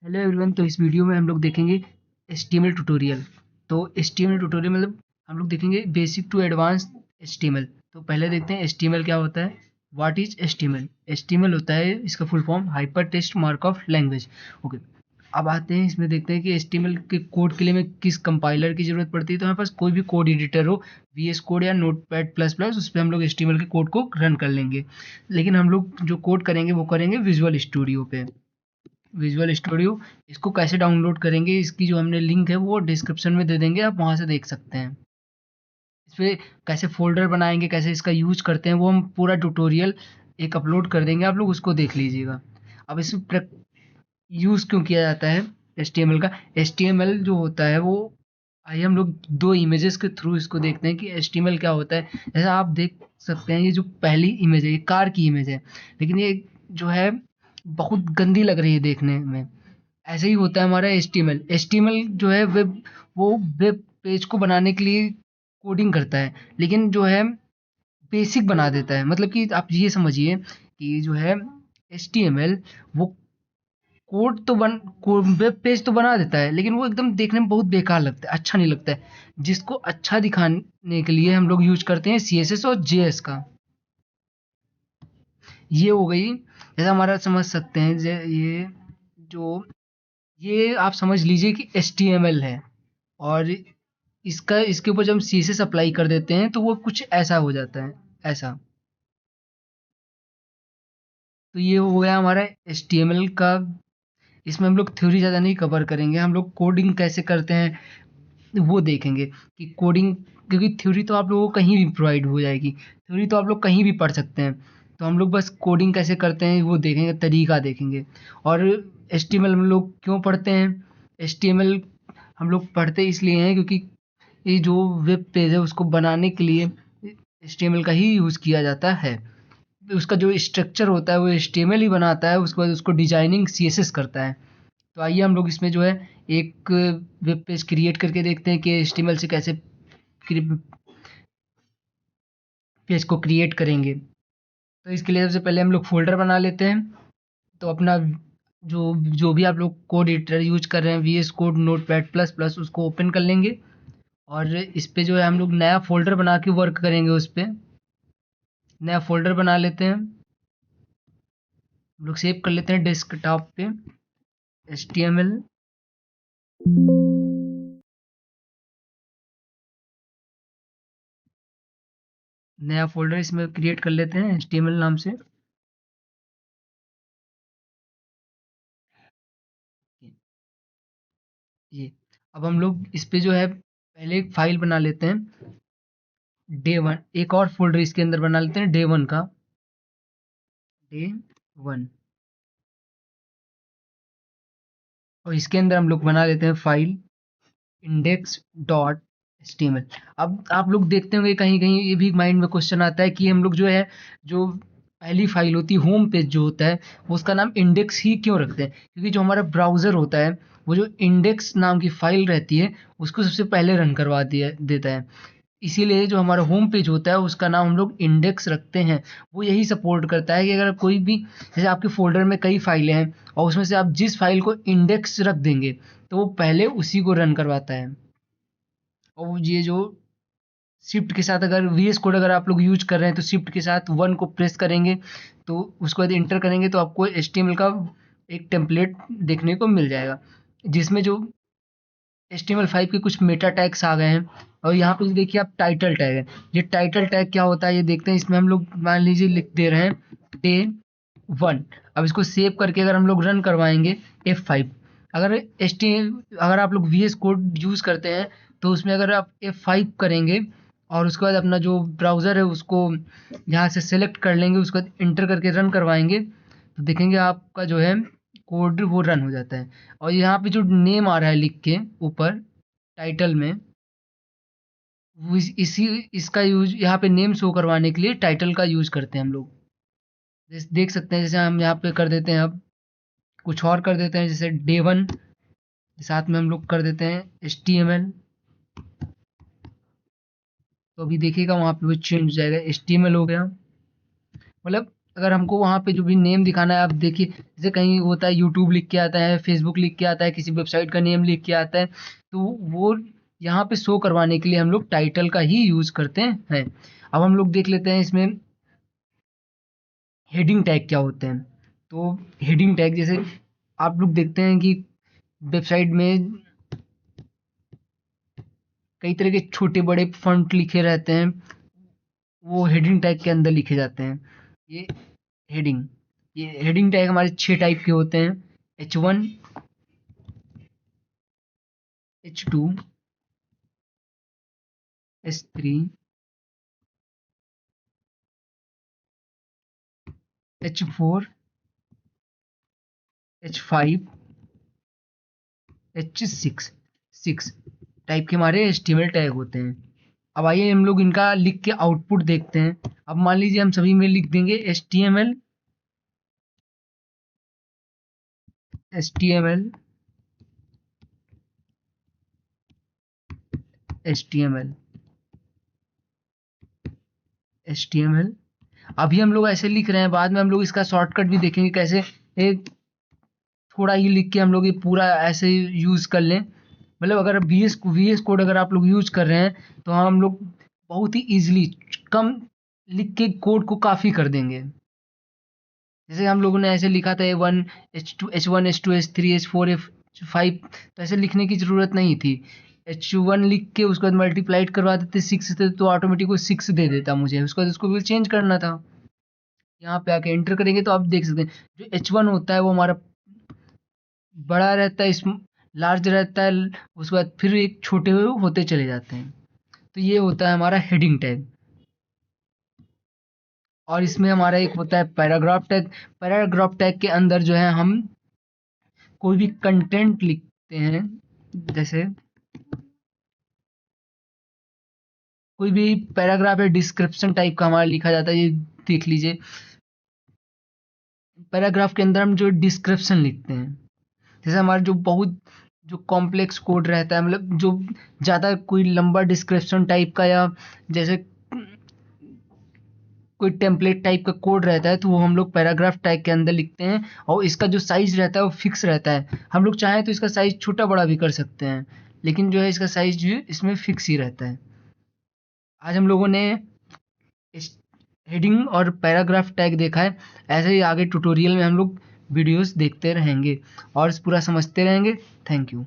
Hello everyone. तो इस video में हम लोग देखेंगे HTML ट्यूटोरियल। तो HTML ट्यूटोरियल मतलब हम लोग देखेंगे बेसिक टू एडवांस HTML। तो पहले देखते हैं HTML क्या होता है। What is HTML? HTML होता है, इसका full form hyper text markup language. Okay, अब आते हैं इसमें, देखते हैं कि HTML के कोड के लिए हमें किस कंपाइलर की ज़रूरत पड़ती है। तो हमारे पास कोई भी कोड एडिटर हो, VS कोड या नोटपैड प्लस प्लस, उस पर हम लोग HTML के कोड को रन कर लेंगे। लेकिन हम लोग जो कोड करेंगे वो करेंगे विजुअल स्टूडियो पे। विजुअल स्टूडियो, इसको कैसे डाउनलोड करेंगे, इसकी जो हमने लिंक है वो डिस्क्रिप्शन में दे देंगे, आप वहाँ से देख सकते हैं। इस पे कैसे फ़ोल्डर बनाएँगे, कैसे इसका यूज़ करते हैं, वो हम पूरा ट्यूटोरियल एक अपलोड कर देंगे, आप लोग उसको देख लीजिएगा। अब इस यूज़ क्यों किया जाता है HTML का? HTML जो होता है वो, आइए हम लोग 2 इमेजेस के थ्रू इसको देखते हैं कि HTML क्या होता है। जैसा आप देख सकते हैं, ये जो पहली इमेज है ये कार की इमेज है, लेकिन ये जो है बहुत गंदी लग रही है देखने में। ऐसे ही होता है हमारा HTML जो है वो वेब पेज को बनाने के लिए कोडिंग करता है, लेकिन जो है बेसिक बना देता है। मतलब कि आप ये समझिए कि जो है HTML वो कोड तो बन वेब पेज तो बना देता है, लेकिन वो एकदम देखने में बहुत बेकार लगता है, अच्छा नहीं लगता है। जिसको अच्छा दिखाने के लिए हम लोग यूज करते हैं CSS और JS का। ये हो गई, जैसा हमारा समझ सकते हैं जो ये आप समझ लीजिए कि HTML है, और इसका इसके ऊपर जब हम CSS अप्लाई कर देते हैं तो वो कुछ ऐसा हो जाता है, ऐसा। तो ये हो गया हमारा HTML का। इसमें हम लोग थ्योरी ज़्यादा नहीं कवर करेंगे, हम लोग कोडिंग कैसे करते हैं वो देखेंगे कि कोडिंग, क्योंकि थ्योरी तो आप लोगों को कहीं भी प्रोवाइड हो जाएगी, थ्योरी तो आप लोग कहीं भी पढ़ सकते हैं। तो हम लोग बस कोडिंग कैसे करते हैं वो देखेंगे, तरीका देखेंगे। और HTML हम लोग क्यों पढ़ते हैं? HTML हम लोग पढ़ते इसलिए हैं क्योंकि ये जो वेब पेज है उसको बनाने के लिए HTML का ही यूज़ किया जाता है। उसका जो स्ट्रक्चर होता है वो HTML ही बनाता है, उसके बाद उसको डिजाइनिंग CSS करता है। तो आइए हम लोग इसमें जो है एक वेब पेज क्रिएट करके देखते हैं कि HTML से कैसे पेज को क्रिएट करेंगे। तो इसके लिए सबसे पहले हम लोग फोल्डर बना लेते हैं। तो अपना जो जो भी आप लोग कोड एडिटर यूज कर रहे हैं, VS code notepad plus plus, उसको ओपन कर लेंगे। और इस पे जो है हम लोग नया फोल्डर बना के वर्क करेंगे। उस पे नया फोल्डर बना लेते हैं, हम लोग सेव कर लेते हैं डेस्कटॉप पे HTML। नया फ़ोल्डर इसमें क्रिएट कर लेते हैं HTML नाम से। ये, अब हम लोग इस पे जो है पहले एक फ़ाइल बना लेते हैं डे 1। एक और फ़ोल्डर इसके अंदर बना लेते हैं डे 1 का, डे 1। और इसके अंदर हम लोग बना लेते हैं फ़ाइल index.html। अब आप लोग देखते होंगे कहीं-कहीं ये भी माइंड में क्वेश्चन आता है कि हम लोग जो है, जो पहली फ़ाइल होती है, होम पेज जो होता है, वो उसका नाम इंडेक्स ही क्यों रखते हैं? क्योंकि जो हमारा ब्राउज़र होता है, वो जो इंडेक्स नाम की फ़ाइल रहती है, उसको सबसे पहले रन करवा दिया देता है। इसीलिए जो हमारा होम पेज होता है उसका नाम हम लोग इंडेक्स रखते हैं। वो यही सपोर्ट करता है कि अगर कोई भी, जैसे आपके फ़ोल्डर में कई फ़ाइलें हैं और उसमें से आप जिस फ़ाइल को इंडेक्स रख देंगे, तो वो पहले उसी को रन करवाता है। और ये जो शिफ्ट के साथ, अगर VS कोड अगर आप लोग यूज कर रहे हैं तो शिफ्ट के साथ 1 को प्रेस करेंगे, तो उसके बाद इंटर करेंगे तो आपको HTML का एक टेम्पलेट देखने को मिल जाएगा, जिसमें जो HTML5 के कुछ मेटा टैग्स आ गए हैं। और यहाँ पे देखिए आप टाइटल टैग है। ये टाइटल टैग क्या होता है ये देखते हैं। इसमें हम लोग मान लीजिए लिख दे रहे हैं डे 1। अब इसको सेव करके अगर हम लोग रन करवाएंगे F5, अगर अगर आप लोग VS कोड यूज़ करते हैं तो उसमें अगर आप F5 करेंगे और उसके बाद अपना जो ब्राउज़र है उसको यहाँ से सेलेक्ट कर लेंगे, उसके बाद इंटर करके रन करवाएंगे, तो देखेंगे आपका जो है कोड वो रन हो जाता है। और यहाँ पे जो नेम आ रहा है लिख के ऊपर टाइटल में, वो इसी इसका यूज यहाँ पे नेम शो करवाने के लिए टाइटल का यूज करते हैं हम लोग। जैसे देख सकते हैं, जैसे हम यहाँ पे कर देते हैं, अब कुछ और कर देते हैं, जैसे डे 1 साथ में हम लोग कर देते हैं HTML। तो अभी देखिएगा वहाँ पे वो चेंज हो जाएगा, HTML हो गया। मतलब अगर हमको वहाँ पे जो भी नेम दिखाना है, आप देखिए जैसे कहीं होता है यूट्यूब लिख के आता है, फेसबुक लिख के आता है, किसी वेबसाइट का नेम लिख के आता है, तो वो यहाँ पे शो करवाने के लिए हम लोग टाइटल का ही यूज करते हैं। अब हम लोग देख लेते हैं इसमें हेडिंग टैग क्या होते हैं। तो हेडिंग टैग जैसे आप लोग देखते हैं कि वेबसाइट में कई तरह के छोटे बड़े फॉन्ट लिखे रहते हैं, वो हेडिंग टैग के अंदर लिखे जाते हैं। ये हेडिंग ये हेडिंग टैग हमारे 6 टाइप के होते हैं: H1, H2, H3, H4, H5, H6। 6 type के हमारे HTML टैग होते हैं। अब आइए हम लोग इनका लिख के आउटपुट देखते हैं। अब मान लीजिए हम सभी में लिख देंगे HTML, HTML, HTML, HTML। अभी हम लोग ऐसे लिख रहे हैं, बाद में हम लोग इसका शॉर्टकट भी देखेंगे कैसे एक थोड़ा ही लिख के हम लोग ये पूरा ऐसे यूज़ कर लें। मतलब अगर वी एस कोड अगर आप लोग यूज कर रहे हैं तो हम लोग बहुत ही इजीली कम लिख के कोड को काफ़ी कर देंगे। जैसे हम लोगों ने ऐसे लिखा था A1, H2, H1, H2, H3, H4, H5, तो ऐसे लिखने की ज़रूरत नहीं थी। H1 लिख के उसके बाद मल्टीप्लाइड करवा देते 6 से, तो ऑटोमेटिक वो 6 दे देता मुझे। उसके बाद उसको भी चेंज करना था। यहाँ पे आके एंटर करेंगे तो आप देख सकते हैं जो H1 होता है वो हमारा बड़ा रहता है, इस लार्ज रहता है, उसके बाद फिर एक छोटे होते चले जाते हैं। तो ये होता है हमारा हेडिंग टैग। और इसमें हमारा एक होता है पैराग्राफ टैग। पैराग्राफ टैग के अंदर जो है हम कोई भी कंटेंट लिखते हैं, जैसे कोई भी पैराग्राफ है डिस्क्रिप्शन टाइप का हमारा लिखा जाता है, ये देख लीजिए। पैराग्राफ के अंदर हम जो डिस्क्रिप्शन लिखते हैं, जैसे हमारा जो बहुत जो कॉम्प्लेक्स कोड रहता है, मतलब जो ज़्यादा कोई लंबा डिस्क्रिप्शन टाइप का, या जैसे कोई टेम्पलेट टाइप का कोड रहता है, तो वो हम लोग पैराग्राफ टैग के अंदर लिखते हैं। और इसका जो साइज रहता है वो फिक्स रहता है। हम लोग चाहें तो इसका साइज छोटा बड़ा भी कर सकते हैं, लेकिन जो है इसका साइज जो है इसमें फिक्स ही रहता है। आज हम लोगों ने इस हेडिंग और पैराग्राफ टैग देखा है। ऐसे ही आगे ट्यूटोरियल में हम लोग वीडियोस देखते रहेंगे और पूरा समझते रहेंगे। Thank you.